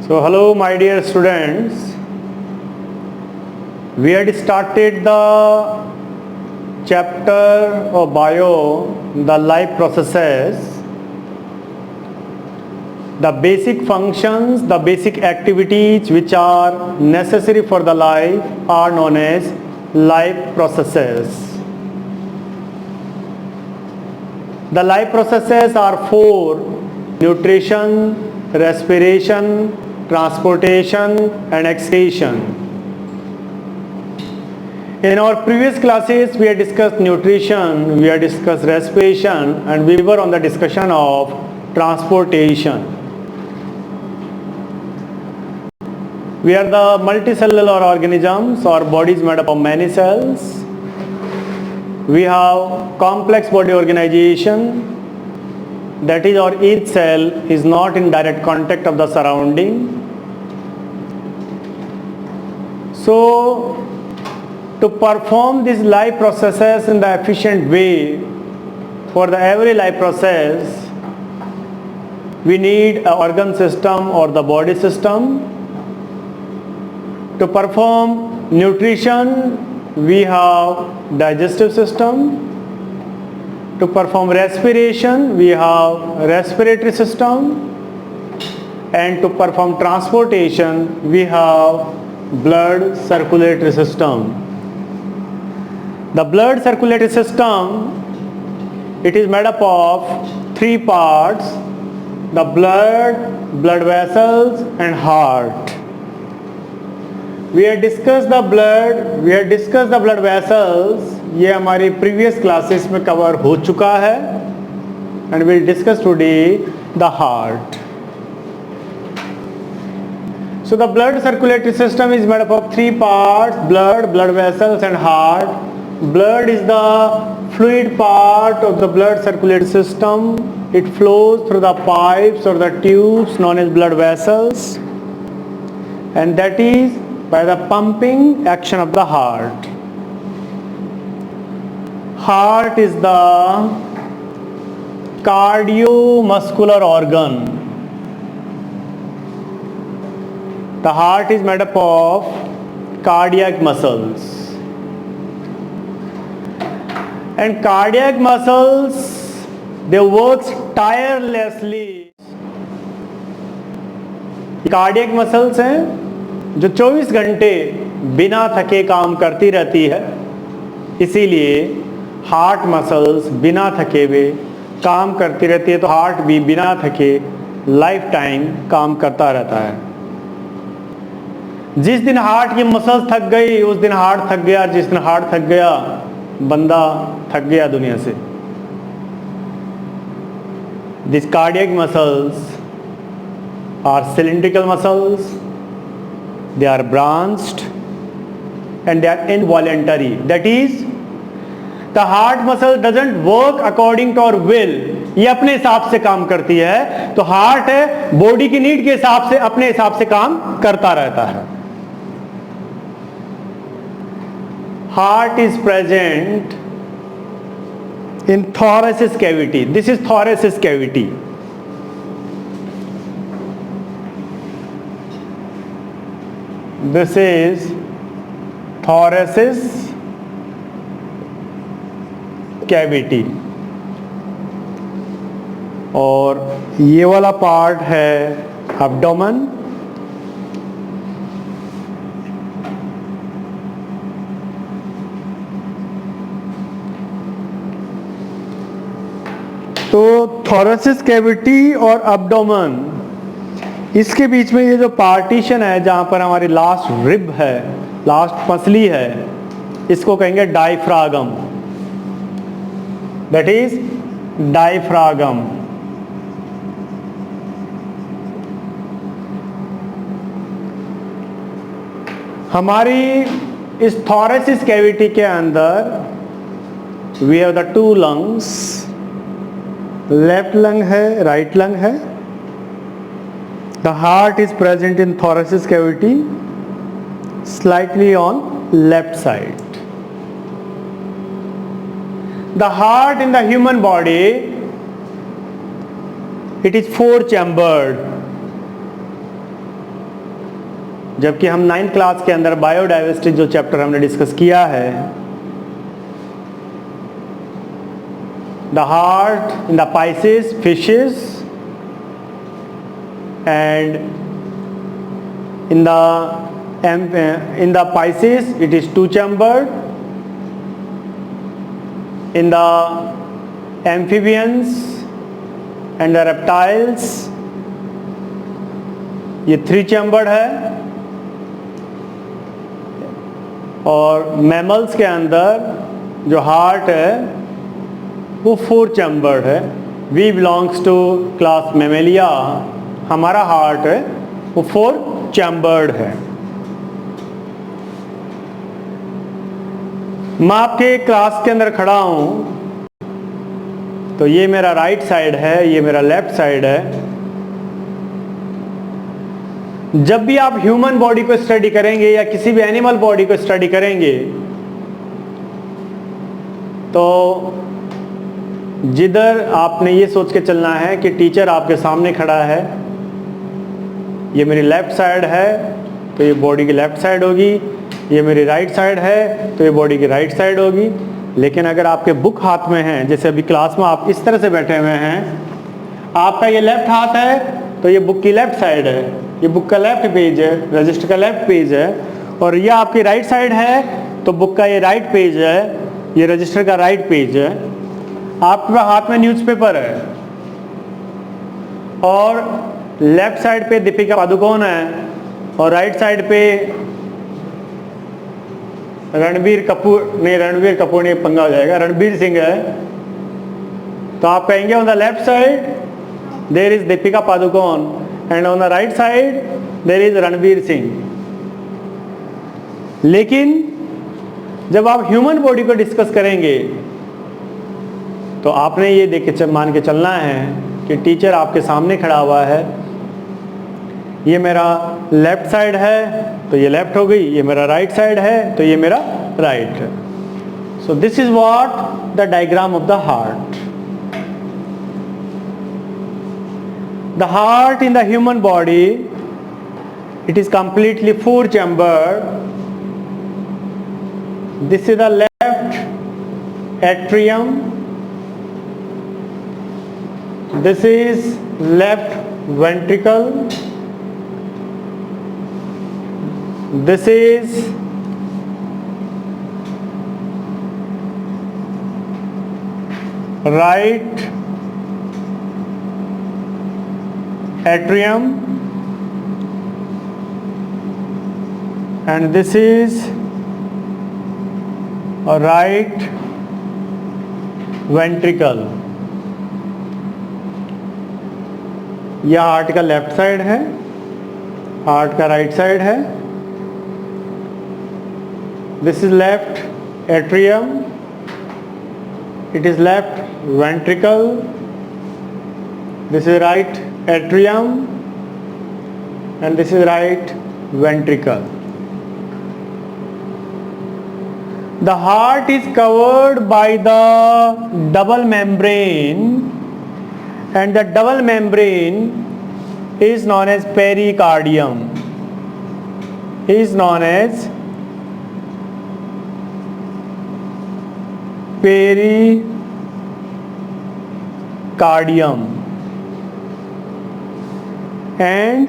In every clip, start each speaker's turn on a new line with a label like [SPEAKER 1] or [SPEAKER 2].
[SPEAKER 1] So hello my dear students, we had started the chapter of bio, the life processes, the basic functions, the basic activities which are necessary for the life are known as life processes. The life processes are four: nutrition, respiration, transportation and excretion. In our previous classes we had discussed nutrition, we had discussed respiration, and we were on the discussion of transportation. We are the multicellular organisms. Our body is made up of many cells. We have complex body organization, that is, our each cell is not in direct contact of the surrounding. So to perform these life processes in the efficient way, for the every life process we need an organ system or the body system. To perform nutrition we have digestive system. To perform respiration we have respiratory system, and to perform transportation we have blood circulatory system. The blood circulatory system, it is made up of three parts: the blood vessels and heart. We had discussed the blood vessels. ये हमारी previous classes में cover हो चुका है, and we will discuss today the heart. So the blood circulatory system is made up of three parts: blood vessels and heart. Blood is the fluid part of the blood circulatory system. It flows through the pipes or the tubes known as blood vessels, and that is by the pumping action of the heart. Heart is the cardiovascular organ. The heart is made up of cardiac muscles, and cardiac muscles, they work tirelessly. Cardiac muscles हैं जो 24 घंटे बिना थके काम करती रहती है, इसीलिए हार्ट मसल्स बिना थके हुए काम करती रहती है, तो हार्ट भी बिना थके लाइफ टाइम काम करता रहता है। जिस दिन हार्ट की मसल्स थक गई उस दिन हार्ट थक गया, जिस दिन हार्ट थक गया बंदा थक गया दुनिया से। These cardiac muscles are cylindrical muscles. They are branched and they are involuntary. That is, the heart muscle doesn't work according to our will. ये अपने हिसाब से काम करती है, तो हार्ट है बॉडी की नीड के हिसाब से अपने हिसाब से काम करता रहता है। Heart is present in thoracic cavity. This is thoracic cavity. This is thoracic cavity. और ये वाला पार्ट है abdomen. तो थोरेसिक कैविटी और अब्डोमेन, इसके बीच में ये जो पार्टीशन है जहां पर हमारी लास्ट रिब है, लास्ट पसली है, इसको कहेंगे डायफ्रागम. That is diaphragm. हमारी इस थोरेसिक कैविटी के अंदर we have the two lungs. Left lung है, राइट लंग है. The heart is present in thoracic cavity, slightly on left side. The heart in the human body, it is four chambered. जबकि हम 9th class के अंदर biodiversity जो chapter हमने discuss किया है, the heart in the Pisces fishes and in the Pisces it is two chambered, in the amphibians and the reptiles ये three chambered है, और मैमल्स के अंदर जो हार्ट है वो फोर चैम्बर्ड है। We belongs to class Mammalia, हमारा हार्ट है वो फोर चैम्बर्ड है। मैं आपके क्लास के अंदर खड़ा हूं, तो ये मेरा राइट साइड है, ये मेरा लेफ्ट साइड है। जब भी आप ह्यूमन बॉडी को स्टडी करेंगे या किसी भी एनिमल बॉडी को स्टडी करेंगे, तो जिधर आपने ये सोच के चलना है कि टीचर आपके सामने खड़ा है, ये मेरी लेफ्ट साइड है तो ये बॉडी की लेफ्ट साइड होगी, ये मेरी राइट साइड है तो ये बॉडी की राइट साइड होगी। लेकिन अगर आपके बुक हाथ में है, जैसे अभी क्लास में आप इस तरह से बैठे हुए हैं, आपका ये लेफ्ट हाथ है तो ये बुक की लेफ्ट साइड है, ये बुक का लेफ्ट पेज है, रजिस्टर का लेफ्ट पेज है। और ये आपकी राइट साइड है तो बुक का ये राइट पेज है, ये रजिस्टर का राइट पेज है। आपके हाथ में न्यूज़पेपर है और लेफ्ट साइड पे दीपिका पादुकोण है और राइट साइड पे रणबीर कपूर नहीं, पंगा हो जाएगा, रणबीर सिंह है। तो आप कहेंगे on the left side there is Deepika Padukone and on the right side there is Ranbir Singh. लेकिन जब आप ह्यूमन बॉडी को डिस्कस करेंगे तो आपने ये देख के मान के चलना है कि टीचर आपके सामने खड़ा हुआ है, ये मेरा लेफ्ट साइड है तो ये लेफ्ट हो गई, ये मेरा राइट साइड है तो ये मेरा राइट है। So this is what the diagram of the heart. The heart in the human body, it is completely four chambered. This is the left atrium, this is left ventricle, this is right atrium, and this is a right ventricle। यह heart का left side है, heart का right side है। This is left atrium, it is left ventricle, this is right atrium and this is right ventricle. The heart is covered by the double membrane, and the double membrane is known as pericardium, is known as pericardium, and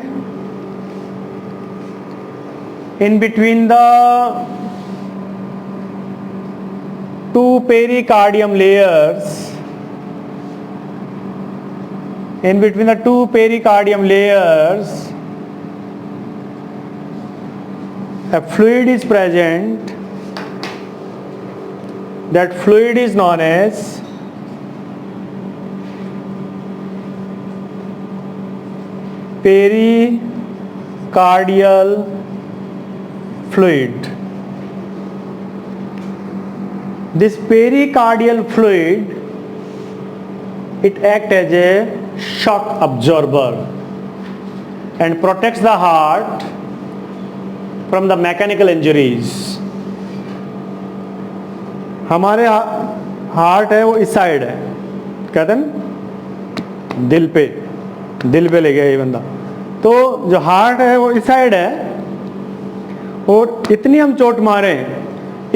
[SPEAKER 1] in between the two pericardium layers, in between the two pericardium layers, a fluid is present. That fluid is known as pericardial fluid. This pericardial fluid, it acts as a shock absorber and protects the heart from the mechanical injuries. हमारे heart है वो इस side है, कहते हैं दिल पे ले गया ये बंदा। तो जो हार्ट है वो इस साइड है और इतनी हम चोट मारें,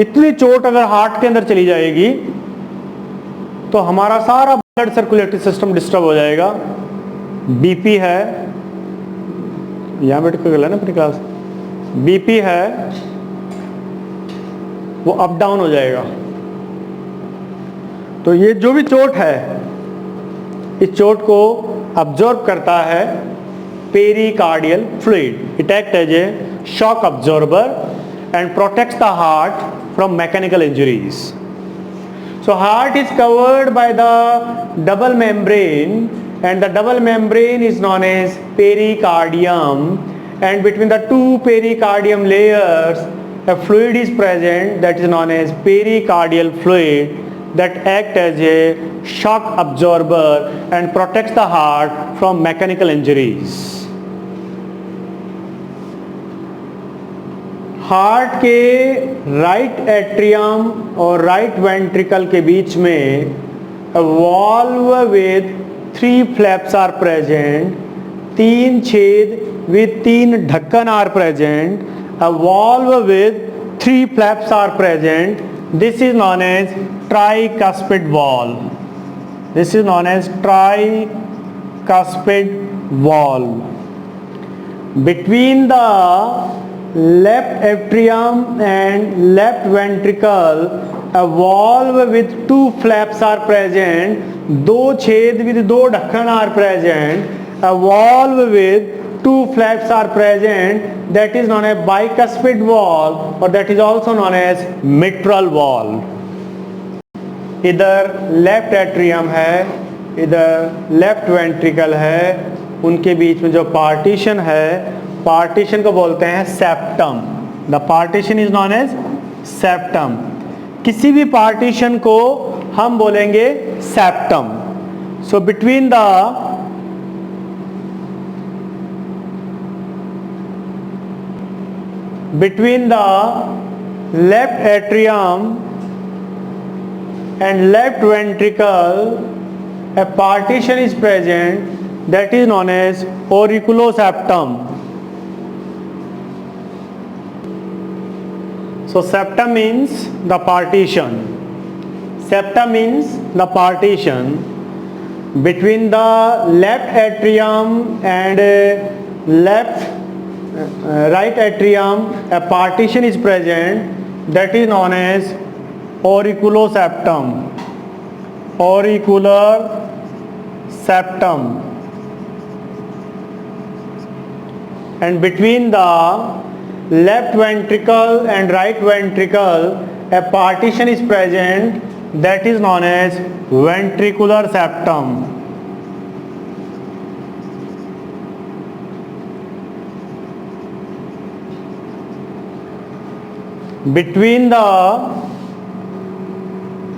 [SPEAKER 1] इतनी चोट अगर हार्ट के अंदर चली जाएगी तो हमारा सारा ब्लड सर्कुलेटरी सिस्टम डिस्टर्ब हो जाएगा। बीपी है, यहाँ बैठ कर गला ना अपनी क्लास, बीपी है वो अप डाउन हो जाएगा। तो ये जो भी चोट है, इस चोट को अब्जॉर्ब करता है pericardial fluid. It act as a shock absorber and protects the heart from mechanical injuries. So heart is covered by the double membrane, and the double membrane is known as pericardium, and between the two pericardium layers a fluid is present that is known as pericardial fluid that act as a shock absorber and protects the heart from mechanical injuries. Heart के right atrium और right ventricle के बीच में a valve with 3 flaps are present, 3 छेद with 3 ढक्कन are present. A valve with 3 flaps are present. This is known as tricuspid valve. This is known as tricuspid valve. Between the left atrium and left ventricle a valve with 2 flaps are present. 2 छेद with 2 ढक्कन are present. A valve with 2 flaps are present, that is known as bicuspid valve or that is also known as mitral valve. इधर left atrium है, इधर left ventricle है, उनके बीच में जो partition है, पार्टीशन को बोलते हैं septum. The partition is known as septum. किसी भी पार्टीशन को हम बोलेंगे septum. So between the left atrium and left ventricle a partition is present that is known as auriculoseptum. So septum means the partition. Septum means the partition between the left atrium and right atrium. A partition is present that is known as auriculoseptum. Auricular septum. And between the left ventricle and right ventricle a partition is present that is known as ventricular septum. Between the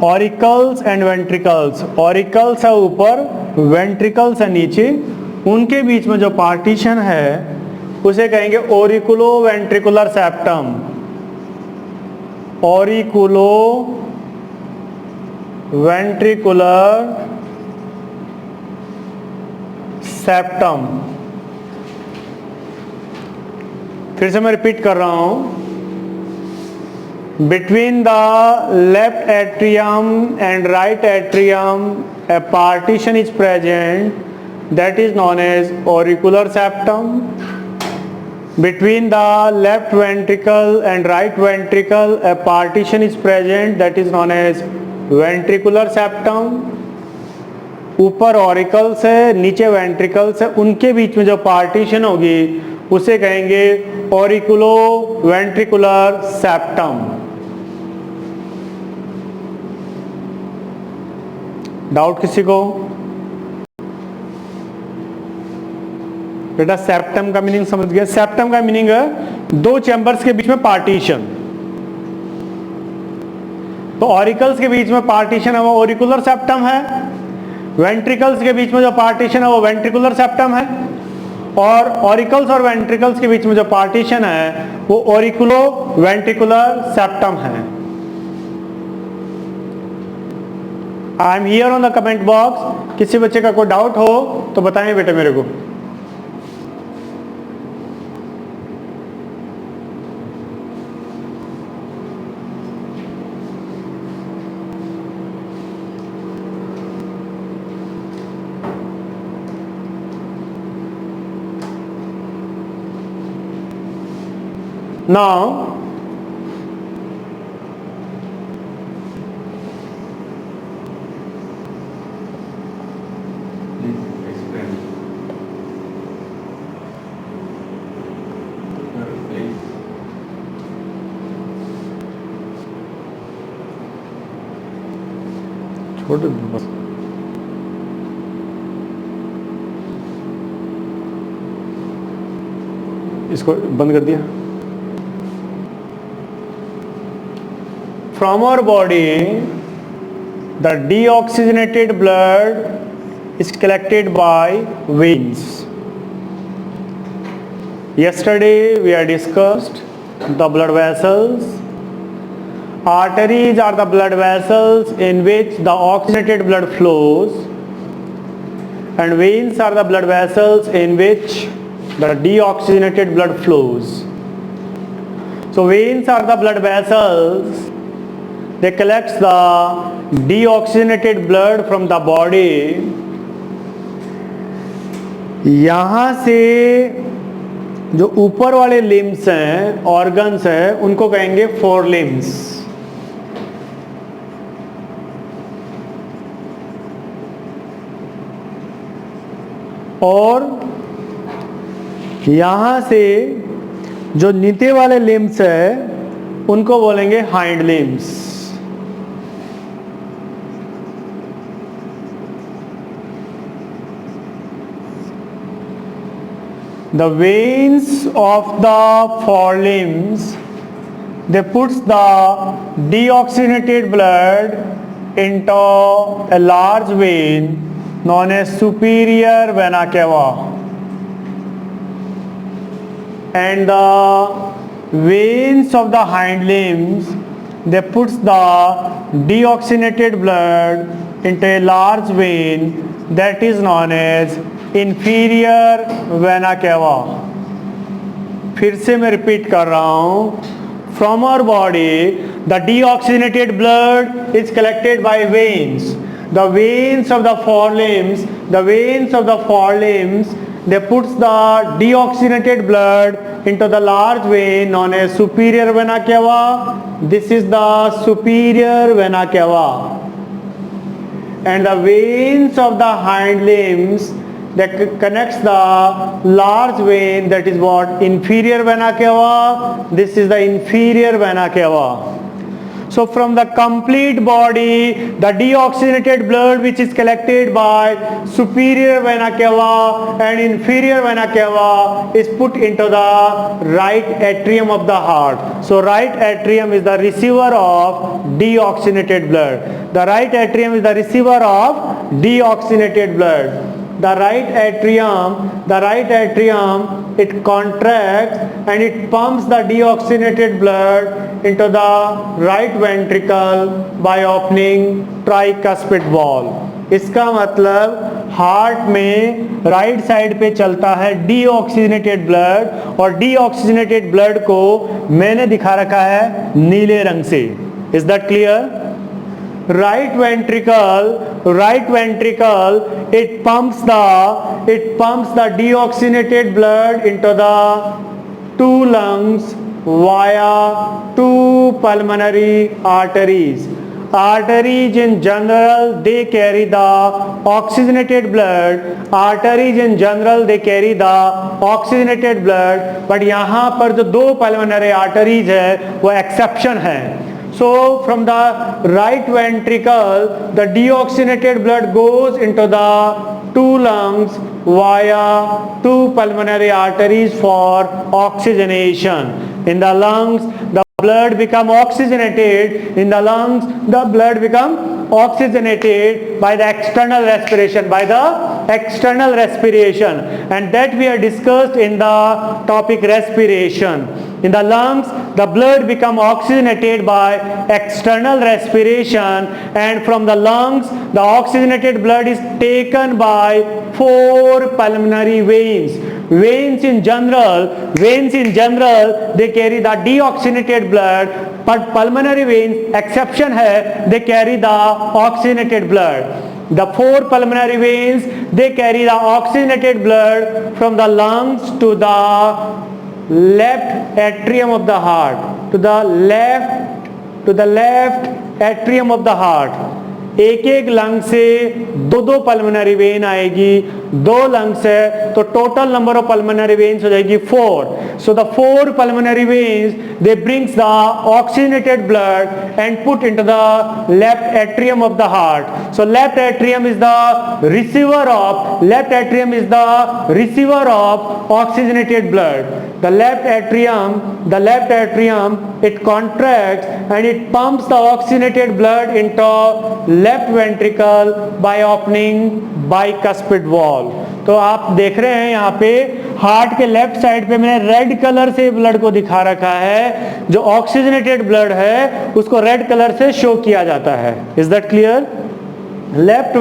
[SPEAKER 1] auricles and ventricles, auricles है ऊपर, ventricles है नीचे, उनके बीच में जो partition है उसे कहेंगे auriculo ventricular septum. Auriculo ventricular septum. फिर से मैं रिपीट कर रहा हूं. Between the left atrium and right atrium a partition is present that is known as auricular septum. Between the left ventricle and right ventricle a partition is present that is known as ventricular septum. ऊपर auricles है, नीचे ventricles है, उनके बीच में जो partition होगी उसे कहेंगे ऑरिकुलो वेंट्रिकुलर सेप्टम. डाउट किसी को? बेटा सेप्टम का मीनिंग समझ गया? सेप्टम का मीनिंग है 2 चैम्बर्स के बीच में पार्टीशन. तो ऑरिकल्स के बीच में पार्टीशन है वो ऑरिकुलर सेप्टम है, वेंट्रिकल्स के बीच में जो पार्टीशन है वो वेंट्रिकुलर सेप्टम है, और ऑरिकल्स और वेंट्रिकल्स के बीच में जो पार्टीशन है वो ऑरिकुलो वेंट्रिकुलर सेप्टम है. I am here on the comment box. किसी बच्चे का कोई डाउट हो तो बताएं बेटा मेरे को. Now, छोड़ दो बस। इसको बंद कर दिया। From our body, the deoxygenated blood is collected by veins. Yesterday we had discussed the blood vessels. Arteries are the blood vessels in which the oxygenated blood flows, and veins are the blood vessels in which the deoxygenated blood flows. So veins are the blood vessels. They collect the deoxygenated blood from the body. यहाँ से जो ऊपर वाले limbs हैं, organs हैं, उनको कहेंगे four limbs. और यहाँ से जो नीचे वाले लिम्स हैं उनको बोलेंगे hind limbs. The veins of the forelimbs, they put the deoxygenated blood into a large vein known as superior vena cava, and the veins of the hind limbs, they put the deoxygenated blood into a large vein that is known as inferior vena cava. फिर से मैं repeat कर रहा हूँ। From our body, the deoxygenated blood is collected by veins. The veins of the forelimbs, they put the deoxygenated blood into the large vein known as superior vena cava. This is the superior vena cava. And the veins of the hind limbs that connects the large vein, that is what? Inferior vena cava. This is the inferior vena cava. So from the complete body, the deoxygenated blood which is collected by superior vena cava and inferior vena cava is put into the right atrium of the heart. So right atrium is the receiver of deoxygenated blood. The right atrium is the receiver of deoxygenated blood. The right atrium, it contracts and it pumps the deoxygenated blood into the right ventricle by opening tricuspid valve. इसका मतलब heart में right side पे चलता है deoxygenated blood, और deoxygenated blood को मैंने दिखा रखा है नीले रंग से। Is that clear? right ventricle, it pumps the deoxygenated blood into the two lungs via two pulmonary arteries. Arteries in general, they carry the oxygenated blood. But यहाँ पर जो दो pulmonary arteries है वो exception है. So from the right ventricle, the deoxygenated blood goes into the two lungs via two pulmonary arteries for oxygenation. In the lungs, the blood become oxygenated. By the external respiration. And that we have discussed in the topic respiration. In the lungs, the blood become oxygenated by external respiration, and from the lungs, the oxygenated blood is taken by four pulmonary veins. Veins in general, they carry the deoxygenated blood, but pulmonary veins, exception hai, they carry the oxygenated blood. The four pulmonary veins, they carry the oxygenated blood from the lungs to the left atrium of the heart, to the left atrium of the heart. एक एक lung से दो दो pulmonary vein आएगी, दो lung से तो total number of pulmonary veins हो जाएगी 4. So the 4 pulmonary veins they brings the oxygenated blood and put into the left atrium of the heart. So left atrium is the receiver of oxygenated blood. The left atrium, it contracts and it pumps the oxygenated blood into left ventricle by opening bicuspid valve. तो आप देख रहे हैं यहाँ पे heart के left side पे मैंने रेड कलर से ब्लड को दिखा रखा है. जो ऑक्सीजनेटेड ब्लड है उसको रेड कलर से शो किया जाता है. Is that clear? Left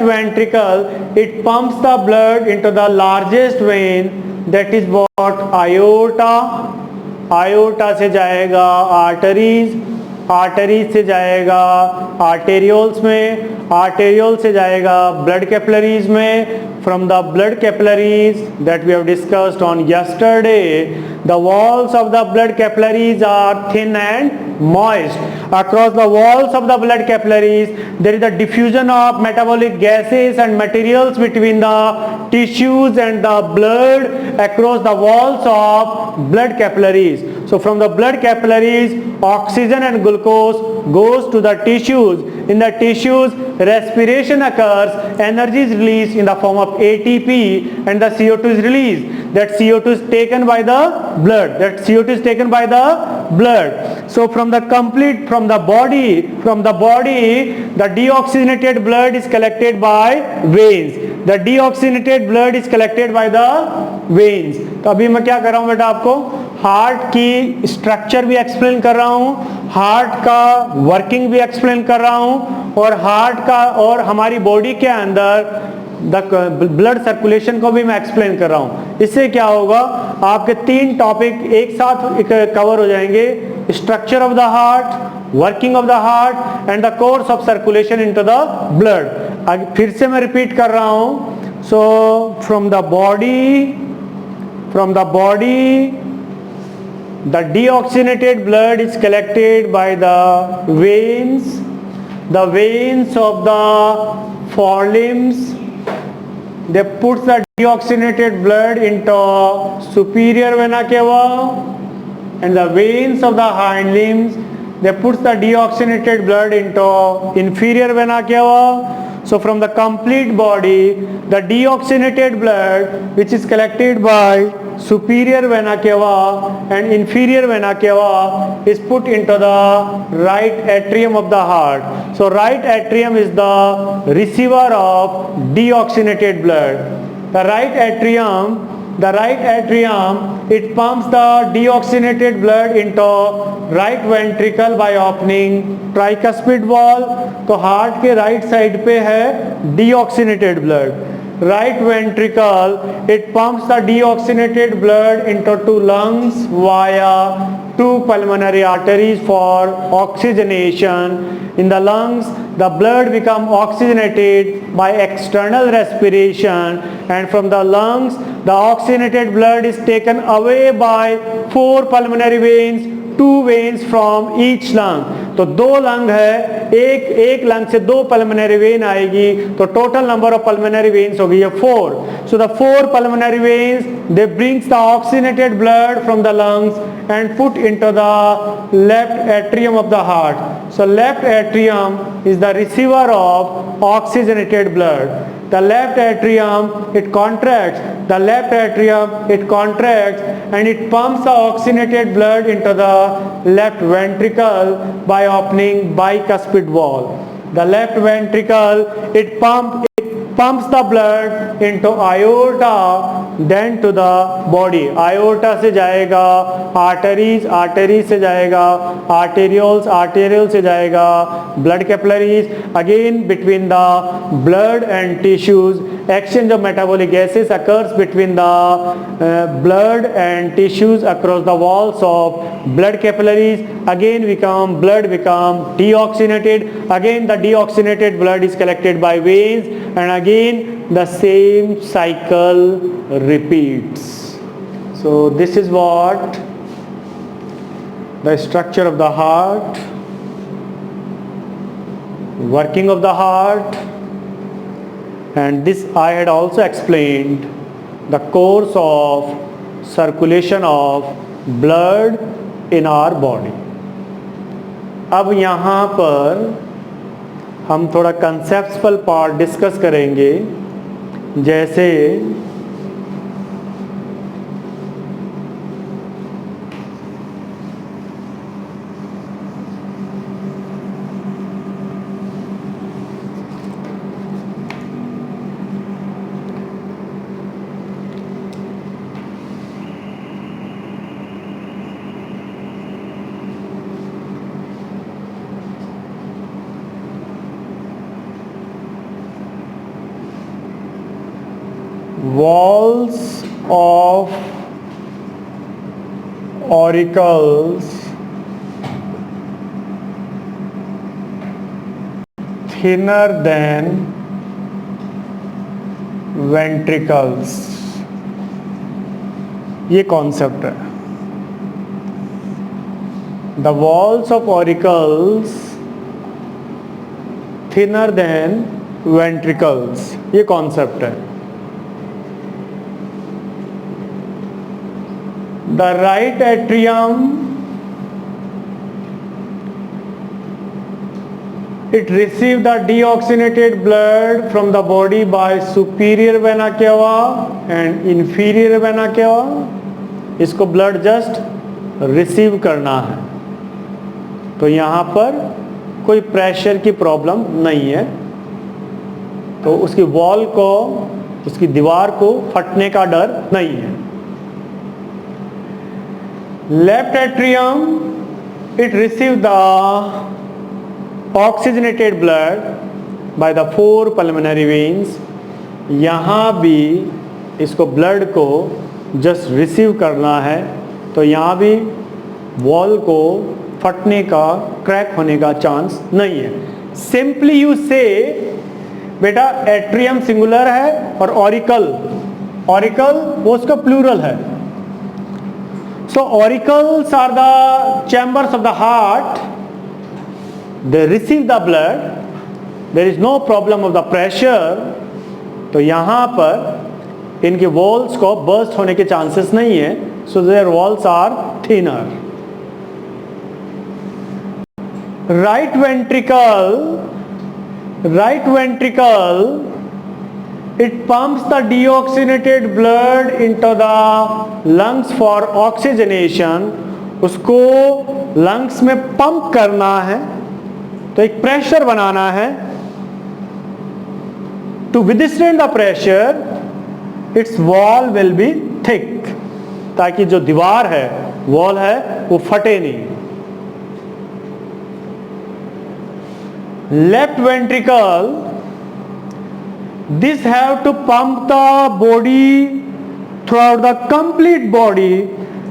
[SPEAKER 1] ventricle, it pumps the blood into the largest vein, that is what aorta. aorta से जाएगा arteries से जाएगा arterioles में, arteriole से जाएगा blood capillaries में. From the blood capillaries that we have discussed on yesterday, the walls of the blood capillaries are thin and moist. Across the walls of the blood capillaries, there is a diffusion of metabolic gases and materials between the tissues and the blood across the walls of blood capillaries. So from the blood capillaries, oxygen and glucose goes to the tissues. In the tissues, respiration occurs, energy is released in the form of ATP and the CO2 is released. That CO2 is taken by the blood. So from the body, the deoxygenated blood is collected by veins. तो अभी मैं क्या कर रहा हूँ बेटा, आपको heart की स्ट्रक्चर भी एक्सप्लेन कर रहा हूँ, हार्ट का वर्किंग भी एक्सप्लेन कर रहा हूँ, और हार्ट का और हमारी बॉडी के अंदर ब्लड सर्कुलेशन को भी मैं एक्सप्लेन कर रहा हूँ. इससे क्या होगा, आपके 3 टॉपिक एक साथ कवर हो जाएंगे. Structure of the heart, working of the heart and the course of circulation into the blood. फिर से मैं रिपीट कर रहा हूँ. So from the body, the deoxygenated blood is collected by the veins of the forelimbs. They put the deoxygenated blood into superior vena cava, and the veins of the hind limbs, they put the deoxygenated blood into inferior vena cava. So from the complete body, the deoxygenated blood which is collected by superior vena cava and inferior vena cava is put into the right atrium of the heart. So right atrium is the receiver of deoxygenated blood. The right atrium, it pumps the deoxygenated blood into right ventricle by opening tricuspid valve. तो heart के right side पे है deoxygenated blood. Right ventricle, it pumps the deoxygenated blood into 2 lungs via 2 pulmonary arteries for oxygenation. In the lungs, the blood becomes oxygenated by external respiration, and from the lungs, the oxygenated blood is taken away by 4 pulmonary veins, 2 veins from each lung. तो 2 lung है, एक lung से 2 pulmonary vein आएगी, तो total number of pulmonary veins हो गई है 4. So the 4 pulmonary veins they brings the oxygenated blood from the lungs and put into the left atrium of the heart. So left atrium is the receiver of oxygenated blood. The left atrium, it contracts. And it pumps the oxygenated blood into the left ventricle by opening bicuspid valve. The left ventricle, it pumps the blood into aorta, then to the body. Aorta से जाएगा arteries से जाएगा arterioles से जाएगा blood capillaries. Again between the blood and tissues, exchange of metabolic gases occurs between the blood and tissues across the walls of blood capillaries. Again blood become deoxygenated. Again the deoxygenated blood is collected by veins, and again the same cycle repeats. So this is what the structure of the heart, working of the heart, and this I had also explained the course of circulation of blood in our body. अब यहाँ पर हम थोड़ा conceptual part discuss करेंगे, जैसे walls of auricles thinner than ventricles, ये concept है. The walls of auricles thinner than ventricles, ये कॉन्सेप्ट है. The right atrium, it receives the deoxygenated blood from the body by superior vena cava and inferior vena cava. इसको blood just receive करना है, तो यहाँ पर कोई प्रेशर की प्रॉब्लम नहीं है, तो उसकी वॉल को, उसकी दीवार को फटने का डर नहीं है. Left atrium, it receives the oxygenated blood by the 4 pulmonary veins. यहाँ भी इसको ब्लड को जस्ट रिसीव करना है, तो यहाँ भी वॉल को फटने का, क्रैक होने का चांस नहीं है. सिंपली यू से बेटा एट्रियम सिंगुलर है और ऑरिकल वो उसका प्लूरल है. So auricles are the chambers of the heart. They receive the blood. There is no problem of the pressure. तो यहाँ पर इनके walls को burst होने के chances नहीं है. So their walls are thinner. Right ventricle, it pumps the deoxygenated blood into the lungs for oxygenation. उसको lungs में पंप करना है, तो एक प्रेशर बनाना है. To withstand the pressure, its wall will be thick, ताकि जो दीवार है, वॉल है, वो फटे नहीं. Left ventricle, this have to pump the body throughout the complete body.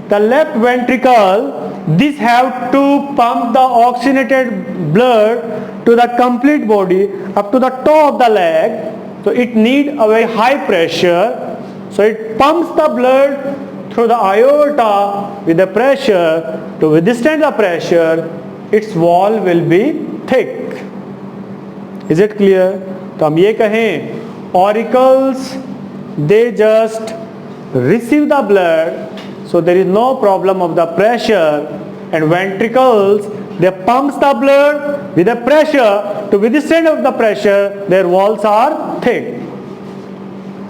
[SPEAKER 1] The left ventricle, this have to pump the oxygenated blood to the complete body up to the toe of the leg. So it need a very high pressure. So it pumps the blood through the aorta with the pressure. To withstand the pressure, its wall will be thick. Is it clear? तो हम ये कहें, auricles, they just receive the blood, so there is no problem of the pressure, and ventricles, they pumps the blood with the pressure. To withstand of the pressure, their walls are thick.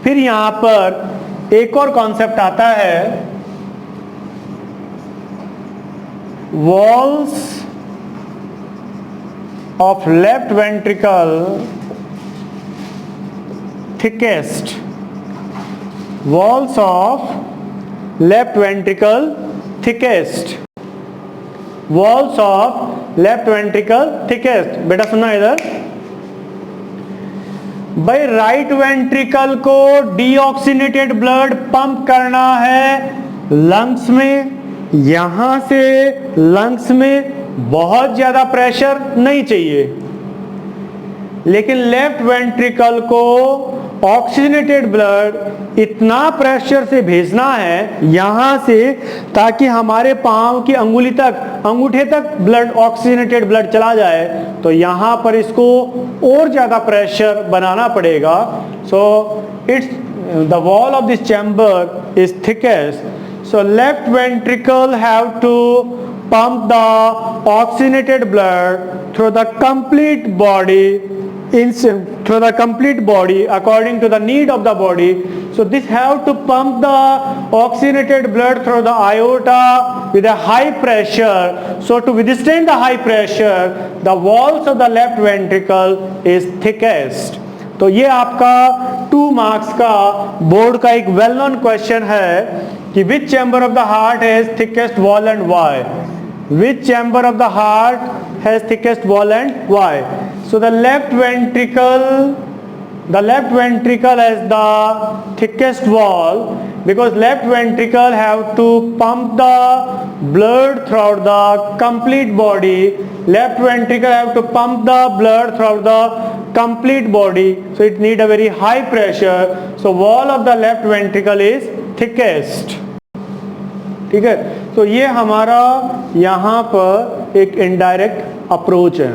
[SPEAKER 1] फिर यहाँ पर एक और concept आता है, walls of left ventricle thickest. Walls of left ventricle thickest. Walls of left ventricle thickest. बेटा सुना इधर, भाई राइट वेंट्रिकल को डीऑक्सीनेटेड ब्लड पंप करना है लंग्स में. यहां से लंग्स में बहुत ज्यादा प्रेशर नहीं चाहिए, लेकिन लेफ्ट वेंट्रिकल को ऑक्सीजनेटेड ब्लड इतना प्रेशर से भेजना है यहाँ से, ताकि हमारे पाँव की अंगुली तक, अंगूठे तक ब्लड, ऑक्सीजनेटेड ब्लड चला जाए, तो यहाँ पर इसको और ज़्यादा प्रेशर बनाना पड़ेगा. So it's the wall of this chamber is thickest. So left ventricle have to pump the oxygenated blood through the complete body, through the complete body according to the need of the body. So this have to pump the oxygenated blood through the aorta with a high pressure. So to withstand the high pressure, the walls of the left ventricle is thickest. तो ये आपका 2 marks का board का एक well known question है कि which chamber of the heart has thickest wall and why. Which chamber of the heart has thickest wall and why. So the left ventricle has the thickest wall because left ventricle have to pump the blood throughout the complete body. Left ventricle have to pump the blood throughout the complete body, so it need a very high pressure. So wall of the left ventricle is thickest. ठीक है. तो ये हमारा यहाँ पर एक indirect approach है.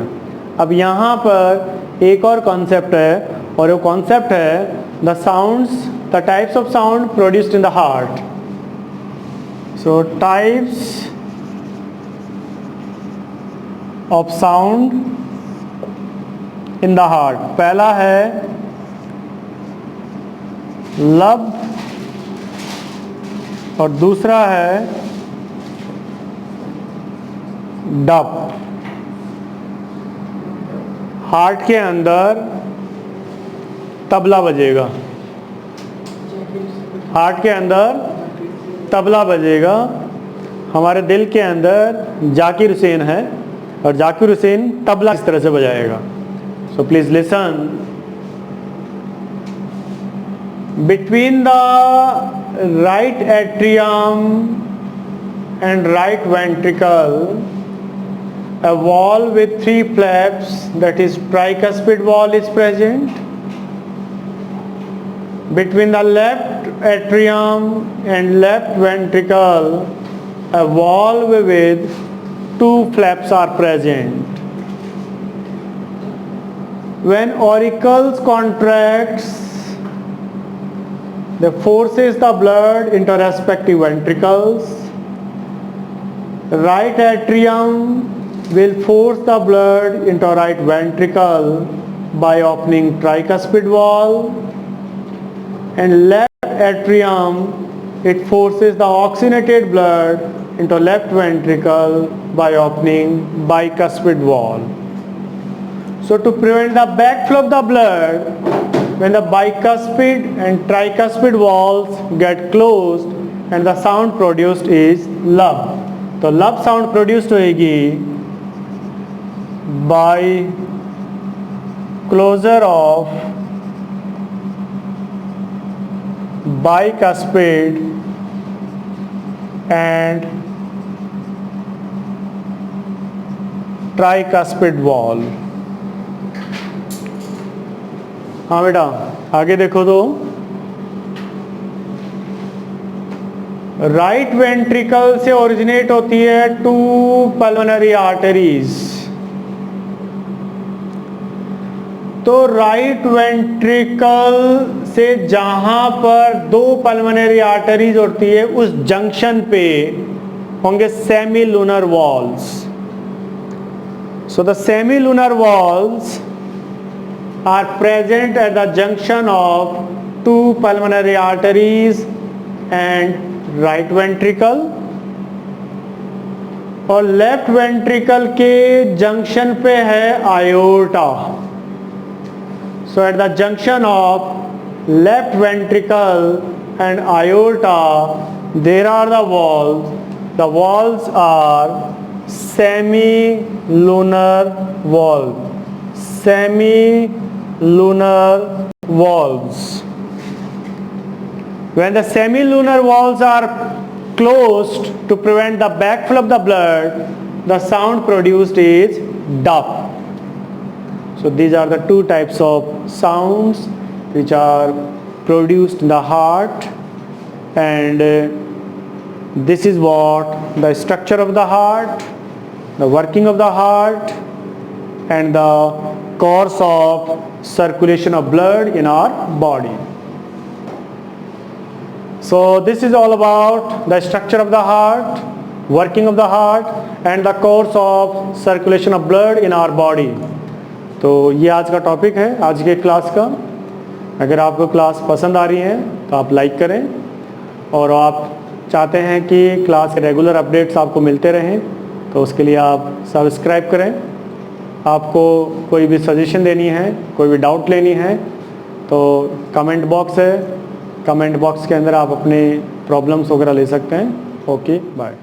[SPEAKER 1] अब यहाँ पर एक और कॉन्सेप्ट है, और वो कॉन्सेप्ट है the sounds, the types of sound produced in the heart. So types of sound in the heart. पहला है लब और दूसरा है डप. हार्ट के अंदर तबला बजेगा, हार्ट के अंदर तबला बजेगा. हमारे दिल के अंदर जाकिर हुसैन है, और जाकिर हुसैन तबला इस तरह से बजाएगा. So please listen. Between the right atrium and right ventricle a wall with 3 flaps, that is tricuspid wall, is present. Between the left atrium and left ventricle, a wall with 2 flaps are present. When auricles contracts, they forces the blood into respective ventricles. Right atrium will force the blood into right ventricle by opening tricuspid wall, and left atrium, it forces the oxygenated blood into left ventricle by opening bicuspid wall. So to prevent the backflow of the blood, when the bicuspid and tricuspid walls get closed, and the sound produced is lub. तो लब sound produced होएगी by closure of bicuspid and tricuspid wall. हाँ बेटा आगे देखो तो right ventricle से originate होती है 2 पल्मोनरी आर्टरीज. तो राइट वेंट्रिकल से जहां पर 2 पल्मोनरी आर्टरीज होती है उस जंक्शन पे होंगे semi lunar valves. So the semi lunar valves are present at the junction of 2 pulmonary arteries and right ventricle. और लेफ्ट वेंट्रिकल के जंक्शन पे है आयोर्टा. So at the junction of left ventricle and aorta, there are the walls. The walls are semi-lunar valve. Semi-lunar valves. When the semi-lunar valves are closed to prevent the backflow of the blood, the sound produced is dup. So these are the 2 types of sounds which are produced in the heart, and this is what the structure of the heart, the working of the heart, and the course of circulation of blood in our body. So this is all about the structure of the heart, working of the heart, and the course of circulation of blood in our body. तो ये आज का topic है आज के class का। अगर आपको क्लास पसंद आ रही है तो आप लाइक करें, और आप चाहते हैं कि क्लास के रेगुलर अपडेट्स आपको मिलते रहें तो उसके लिए आप सब्सक्राइब करें। आपको कोई भी सजेशन देनी है, कोई भी डाउट लेनी है तो कमेंट बॉक्स है, कमेंट बॉक्स के अंदर आप अपने प्रॉब्लम्स वगैरह ले सकते हैं। Okay, bye.